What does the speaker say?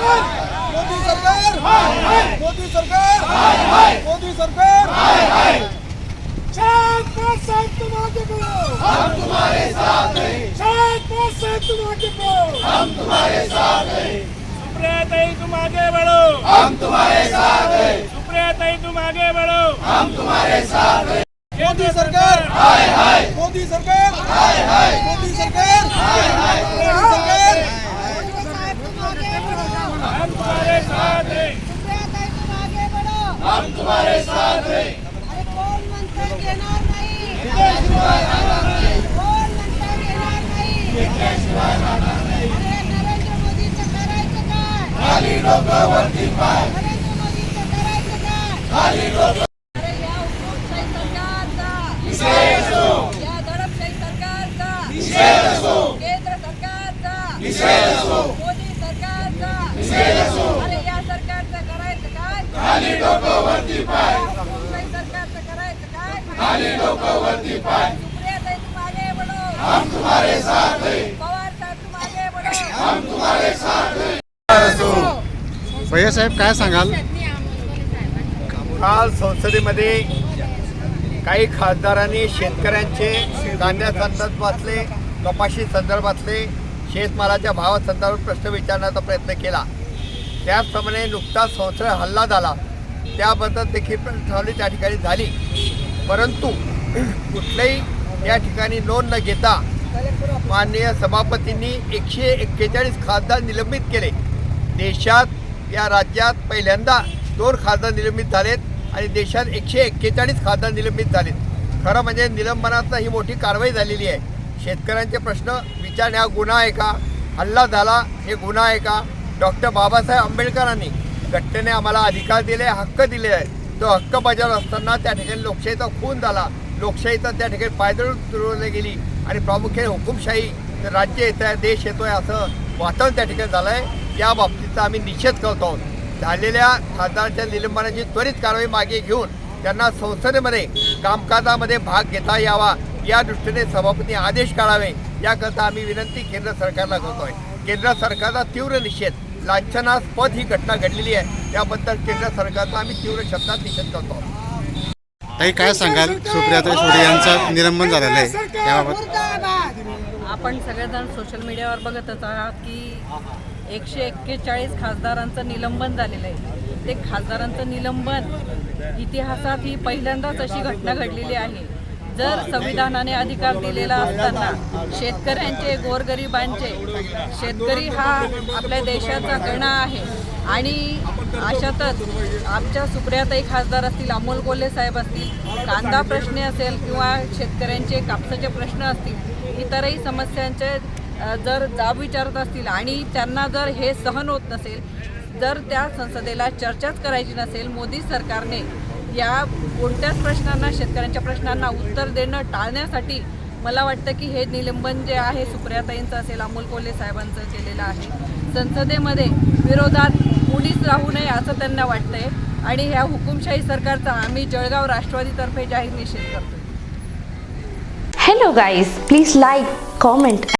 मोदी सरकार मोदी सरकार मोदी सरकार तुम आगे बढ़ो, हम तुम्हारे साथ हैं। तुम आगे बढ़ो, हम तुम्हारे साथ हैं। सुप्रियाताई तुम आगे बढ़ो, हम तुम्हारे साथ हैं। सुप्रियाताई तुम आगे बढ़ो, हम तुम्हारे साथ हैं। मोदी सरकार हाय हाय, मोदी सरकार हाय हाय, मोदी सरकार हाय हाय, मोदी सरकार हम तुम्हारे साथ हैं। सुप्रियाताई तुम आगे बढ़ो, हम तुम्हारे साथ हैं। अरे कोण म्हणतं घेणार नाही, शिवाय राहणार नाही, कोण म्हणतं घेणार नाही, अरे नरेंद्र मोदीचं करायचं काय, खाली डोकं वरती पाय, नरेंद्र मोदीचं करायचं काय, खाली डोकं अरे या हुकूमशाही सरकारचा, विषय असो, या दडपशाही सरकारचा, विषय असो, केंद्र सरकारचा, विषय असो, मोदी सरकारचा, विषय असो, अरे या सरकारचं करायचं काय, खाली डोकं वरती पाय, या हुकूमशाही सरकारचं करायचं काय, खाली डोकं वरती पाय, सुप्रियाताई तुम आगे बढ़ो, हम तुम्हारे साथ हैं। पवार साहेब तुम आगे बढ़ो, हम तुम्हारे साथ हैं। भैया साहेब काय सांगाल? काल संसदेमध्ये काही खासदारांनी शेतकऱ्यांचे धान्यासंदर्भातले, कपाशी संदर्भातले, शेतमालाच्या भावासंदर्भात प्रश्न विचारण्याचा प्रयत्न केला. त्याचप्रमाणे नुकताच संसद हल्ला झाला त्याबद्दल देखील प्रश्नावली त्या ठिकाणी झाली. परंतु कुठल्याही या ठिकाणी नोंद न घेता माननीय सभापतींनी 141 खासदार निलंबित केले. देशात या राज्यात पहिल्यांदा 2 खासदार निलंबित झालेत आणि देशात 141 खासदार निलंबित झालेत. खरं म्हणजे निलंबनात ही मोठी कारवाई झालेली आहे. शेतकऱ्यांचे प्रश्न विचारणे हा गुन्हा आहे का? हल्ला झाला हे गुन्हा आहे का? डॉक्टर बाबासाहेब आंबेडकरांनी घटनेने आम्हाला अधिकार दिले, हक्क दिले आहे. तो हक्क बजावत असताना त्या ठिकाणी लोकशाहीचा खून झाला, लोकशाहीचा त्या ठिकाणी पायदळ तुरवली गेली आणि प्रामुख्याने हुकुमशाही राज्य येत आहे, देश येतो आहे असं वातावरण त्या ठिकाणी झालं आहे. या बाबतीचा आम्ही निषेध करतो आहोत. झालेल्या खासदारांच्या निलंबनाची त्वरित कारवाई मागे घेऊन त्यांना संसदेमध्ये कामकाजामध्ये भाग घेता यावा या दृष्टीने सभापती आदेश काढावे याकरता आम्ही विनंती केंद्र सरकारला करतो आहे. केंद्र सरकारचा तीव्र निषेध, लांछनास्पद ही घटना घडलेली आहे त्याबद्दल केंद्र सरकारचा आम्ही तीव्र शब्दात निषेध करतो आहोत. ताई काय सांगाल? सुप्रियाताई सुळे यांचं निलंबन झालेलं आहे त्याबाबत. आपण सगळेजण सोशल मीडियावर बघतच आहात की 141 खासदारांचं निलंबन झालेलं आहे. ते खासदारांचं निलंबन इतिहासात ही पहिल्यांदाच अशी घटना घडलेली आहे. जर संविधानाने अधिकार दिलेला असताना शेतकऱ्यांचे, गोरगरिबांचे, शेतकरी हा आपल्या देशाचा कणा आहे आणि अशातच आमच्या सुप्रियाताई खासदार असतील, अमोल कोल्हे साहेब असतील, कांदा प्रश्न असेल किंवा शेतकऱ्यांचे कापसाचे प्रश्न असतील, इतरही समस्यांचे जर जाब विचारत असतील आणि त्यांना जर हे सहन होत नसेल, जर त्या संसदेला चर्चाच करायची नसेल, मोदी सरकारने या कोणत्याच प्रश्नांना, शेतकऱ्यांच्या प्रश्नांना उत्तर देणं टाळण्यासाठी मला वाटतं की हे निलंबन जे आहे सुप्रियाताईंचं असेल, अमोल कोल्हे साहेबांचं केलेलं आहे. संसदेमध्ये विरोधात कुणीच राहू नये असं त्यांना वाटतंय आणि ह्या हुकुमशाही सरकारचा आम्ही जळगाव राष्ट्रवादीतर्फे जाहीर निषेध करतोय. Hello guys, please like, comment